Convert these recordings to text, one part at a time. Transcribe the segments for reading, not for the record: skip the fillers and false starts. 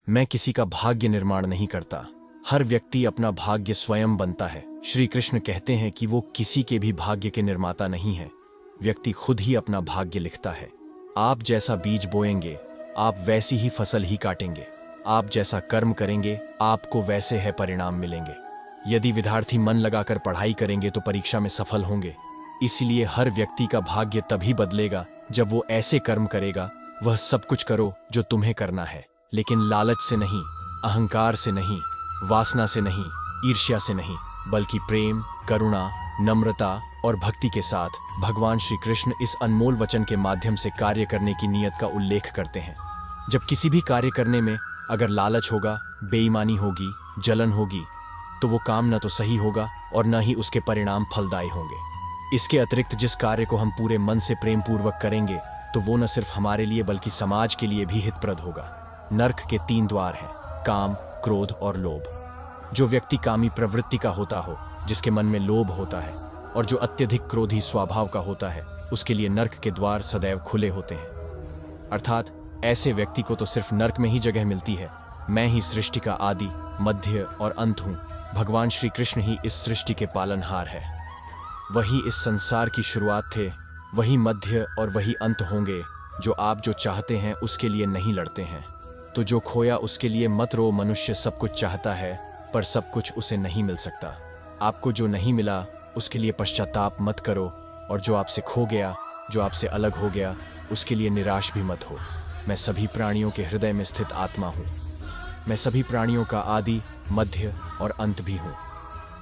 मैं किसी का भाग्य निर्माण नहीं करता। हर व्यक्ति अपना भाग्य स्वयं बनता है। श्री कृष्ण कहते हैं कि वो किसी के भी भाग्य के निर्माता नहीं है। व्यक्ति खुद ही अपना भाग्य लिखता है। आप जैसा बीज बोएंगे, आप वैसी ही फसल ही काटेंगे। आप जैसा कर्म करेंगे, आपको वैसे है परिणाम मिलेंगे। यदि विद्यार्थी मन लगाकर पढ़ाई करेंगे तो परीक्षा में सफल होंगे। इसलिए हर व्यक्ति का भाग्य तभी बदलेगा जब वो ऐसे कर्म करेगा। वह सब कुछ करो जो तुम्हें करना है, लेकिन लालच से नहीं, अहंकार से नहीं, वासना से नहीं, ईर्ष्या से नहीं, बल्कि प्रेम, करुणा, नम्रता और भक्ति के साथ। भगवान श्री कृष्ण इस अनमोल वचन के माध्यम से कार्य करने की नीयत का उल्लेख करते हैं। जब किसी भी कार्य करने में अगर लालच होगा, बेईमानी होगी, जलन होगी, तो वो काम न तो सही होगा और न ही उसके परिणाम फलदायी होंगे। इसके अतिरिक्त जिस कार्य को हम पूरे मन से प्रेम पूर्वक करेंगे तो वो न सिर्फ हमारे लिए बल्कि समाज के लिए भी हितप्रद होगा। नर्क के 3 द्वार हैं, काम, क्रोध और लोभ। जो व्यक्ति कामी प्रवृत्ति का होता हो, जिसके मन में लोभ होता है और जो अत्यधिक क्रोधी स्वभाव का होता है, उसके लिए नर्क के द्वार सदैव खुले होते हैं। अर्थात ऐसे व्यक्ति को तो सिर्फ नर्क में ही जगह मिलती है। मैं ही सृष्टि का आदि, मध्य और अंत हूँ। भगवान श्री कृष्ण ही इस सृष्टि के पालनहार है। वही इस संसार की शुरुआत थे, वही मध्य और वही अंत होंगे। जो आप जो चाहते हैं उसके लिए नहीं लड़ते हैं, तो जो खोया उसके लिए मत रो। मनुष्य सब कुछ चाहता है पर सब कुछ उसे नहीं मिल सकता। आपको जो नहीं मिला उसके लिए पश्चाताप मत करो, और जो आपसे खो गया, जो आपसे अलग हो गया, उसके लिए निराश भी मत हो। मैं सभी प्राणियों के हृदय में स्थित आत्मा हूँ। मैं सभी प्राणियों का आदि, मध्य और अंत भी हूँ।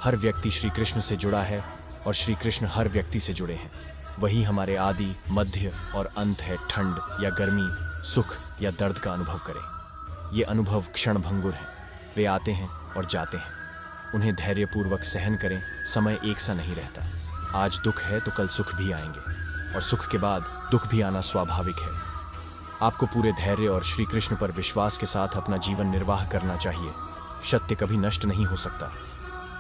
हर व्यक्ति श्री कृष्ण से जुड़ा है और श्री कृष्ण हर व्यक्ति से जुड़े हैं। वही हमारे आदि, मध्य और अंत है। ठंड या गर्मी, सुख या दर्द का अनुभव करें। ये अनुभव क्षण भंगुर हैं। वे आते हैं और जाते हैं। उन्हें धैर्यपूर्वक सहन करें। समय एक सा नहीं रहता। आज दुख है तो कल सुख भी आएंगे, और सुख के बाद दुख भी आना स्वाभाविक है। आपको पूरे धैर्य और श्री कृष्ण पर विश्वास के साथ अपना जीवन निर्वाह करना चाहिए। सत्य कभी नष्ट नहीं हो सकता।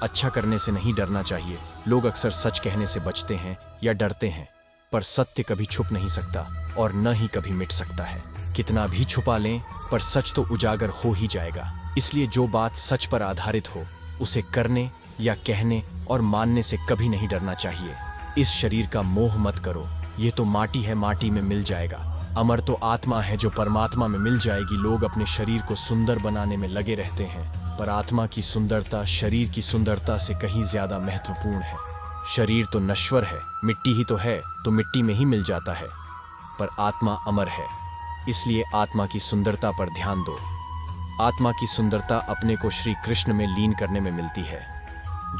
अच्छा करने से नहीं डरना चाहिए। लोग अक्सर सच कहने से बचते हैं या डरते हैं, पर सत्य कभी छुप नहीं सकता और न ही कभी मिट सकता है। कितना भी छुपा लें, पर सच तो उजागर हो ही जाएगा। इसलिए जो बात सच पर आधारित हो, उसे करने या कहने और मानने से कभी नहीं डरना चाहिए। इस शरीर का मोह मत करो। ये तो माटी है, माटी में मिल जाएगा। अमर तो आत्मा है जो परमात्मा में मिल जाएगी। लोग अपने शरीर को सुंदर बनाने में लगे रहते हैं, पर आत्मा की सुंदरता शरीर की सुंदरता से कहीं ज्यादा महत्वपूर्ण है। शरीर तो नश्वर है, मिट्टी ही तो है, तो मिट्टी में ही मिल जाता है, पर आत्मा अमर है। इसलिए आत्मा की सुंदरता पर ध्यान दो। आत्मा की सुंदरता अपने को श्री कृष्ण में लीन करने में मिलती है।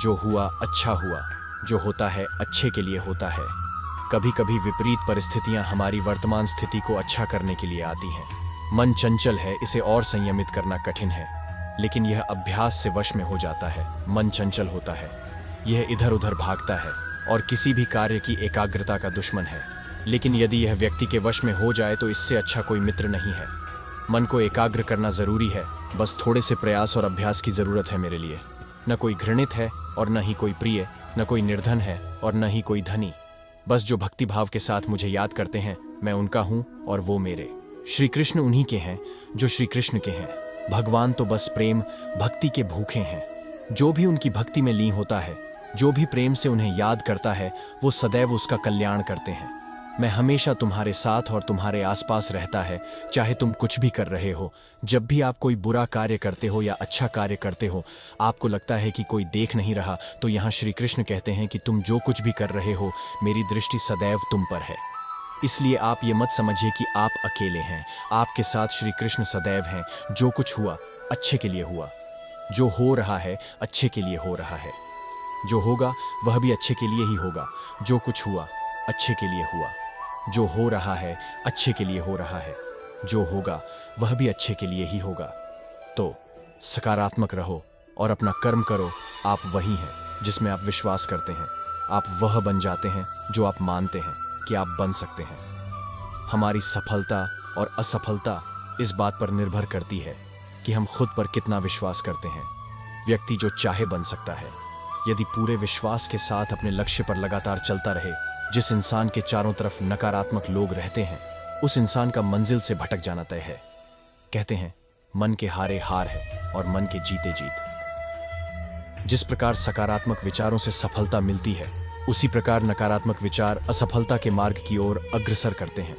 जो हुआ अच्छा हुआ, जो होता है अच्छे के लिए होता है। कभी कभी विपरीत परिस्थितियां हमारी वर्तमान स्थिति को अच्छा करने के लिए आती हैं। मन चंचल है, इसे और संयमित करना कठिन है, लेकिन यह अभ्यास से वश में हो जाता है। मन चंचल होता है, यह इधर उधर भागता है और किसी भी कार्य की एकाग्रता का दुश्मन है। लेकिन यदि यह व्यक्ति के वश में हो जाए तो इससे अच्छा कोई मित्र नहीं है। मन को एकाग्र करना जरूरी है, बस थोड़े से प्रयास और अभ्यास की जरूरत है मेरे लिए। न कोई घृणित है और न ही कोई प्रिय, न कोई निर्धन है और न ही कोई धनी। बस जो भक्ति भाव के साथ मुझे याद करते हैं, मैं उनका हूं और वो मेरे। श्री कृष्ण उन्हीं के हैं जो श्री कृष्ण के हैं। भगवान तो बस प्रेम भक्ति के भूखे हैं। जो भी उनकी भक्ति में लीन होता है, जो भी प्रेम से उन्हें याद करता है, वो सदैव उसका कल्याण करते हैं। मैं हमेशा तुम्हारे साथ और तुम्हारे आसपास रहता है, चाहे तुम कुछ भी कर रहे हो। जब भी आप कोई बुरा कार्य करते हो या अच्छा कार्य करते हो, आपको लगता है कि कोई देख नहीं रहा, तो यहाँ श्री कृष्ण कहते हैं कि तुम जो कुछ भी कर रहे हो, मेरी दृष्टि सदैव तुम पर है। इसलिए आप ये मत समझिए कि आप अकेले हैं। आपके साथ श्री कृष्ण सदैव हैं। जो कुछ हुआ अच्छे के लिए हुआ। जो हो रहा है अच्छे के लिए हो रहा है। जो होगा वह भी अच्छे के लिए ही होगा। जो कुछ हुआ अच्छे के लिए हुआ। जो हो रहा है अच्छे के लिए हो रहा है। जो होगा वह भी अच्छे के लिए ही होगा। तो सकारात्मक रहो और अपना कर्म करो। आप वही हैं जिसमें आप विश्वास करते हैं। आप वह बन जाते हैं जो आप मानते हैं कि आप बन सकते हैं। हमारी सफलता और असफलता इस बात पर निर्भर करती है कि हम खुद पर कितना विश्वास करते हैं। व्यक्ति जो चाहे बन सकता है, यदि पूरे विश्वास के साथ अपने लक्ष्य पर लगातार चलता रहे। जिस इंसान के चारों तरफ नकारात्मक लोग रहते हैं, उस इंसान का मंजिल से भटक जाना तय है। कहते हैं मन के हारे हार है और मन के जीते जीत। जिस प्रकार सकारात्मक विचारों से सफलता मिलती है, उसी प्रकार नकारात्मक विचार असफलता के मार्ग की ओर अग्रसर करते हैं,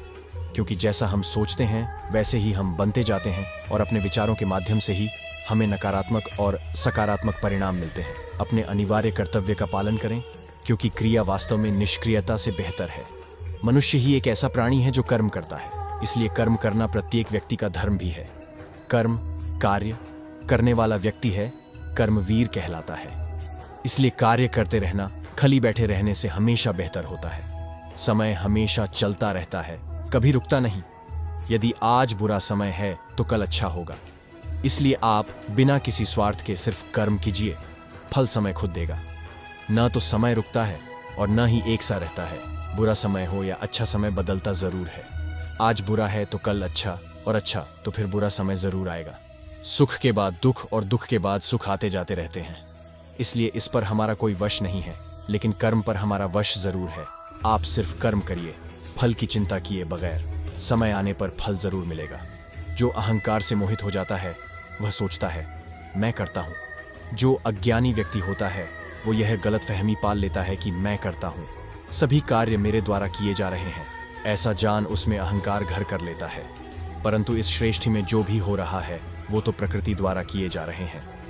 क्योंकि जैसा हम सोचते हैं वैसे ही हम बनते जाते हैं और अपने विचारों के माध्यम से ही हमें नकारात्मक और सकारात्मक परिणाम मिलते हैं। अपने अनिवार्य कर्तव्य का पालन करें, क्योंकि क्रिया वास्तव में निष्क्रियता से बेहतर है। मनुष्य ही एक ऐसा प्राणी है जो कर्म करता है, इसलिए कर्म करना प्रत्येक व्यक्ति का धर्म भी है। कर्म कार्य करने वाला व्यक्ति है, कर्मवीर कहलाता है। इसलिए कार्य करते रहना खाली बैठे रहने से हमेशा बेहतर होता है। समय हमेशा चलता रहता है, कभी रुकता नहीं। यदि आज बुरा समय है तो कल अच्छा होगा। इसलिए आप बिना किसी स्वार्थ के सिर्फ कर्म कीजिए, फल समय खुद देगा। न तो समय रुकता है और न ही एक सा रहता है। बुरा समय हो या अच्छा समय बदलता जरूर है। आज बुरा है तो कल अच्छा, और अच्छा तो फिर बुरा समय जरूर आएगा। सुख के बाद दुख और दुख के बाद सुख आते जाते रहते हैं। इसलिए इस पर हमारा कोई वश नहीं है, लेकिन कर्म पर हमारा वश जरूर है। आप सिर्फ कर्म करिए, फल की चिंता किए बगैर। समय आने पर फल जरूर मिलेगा। जो अहंकार से मोहित हो जाता है वह सोचता है मैं करता हूं। जो अज्ञानी व्यक्ति होता है वो यह गलतफहमी पाल लेता है कि मैं करता हूं, सभी कार्य मेरे द्वारा किए जा रहे हैं। ऐसा जान उसमें अहंकार घर कर लेता है। परंतु इस श्रेष्ठी में जो भी हो रहा है वो तो प्रकृति द्वारा किए जा रहे हैं।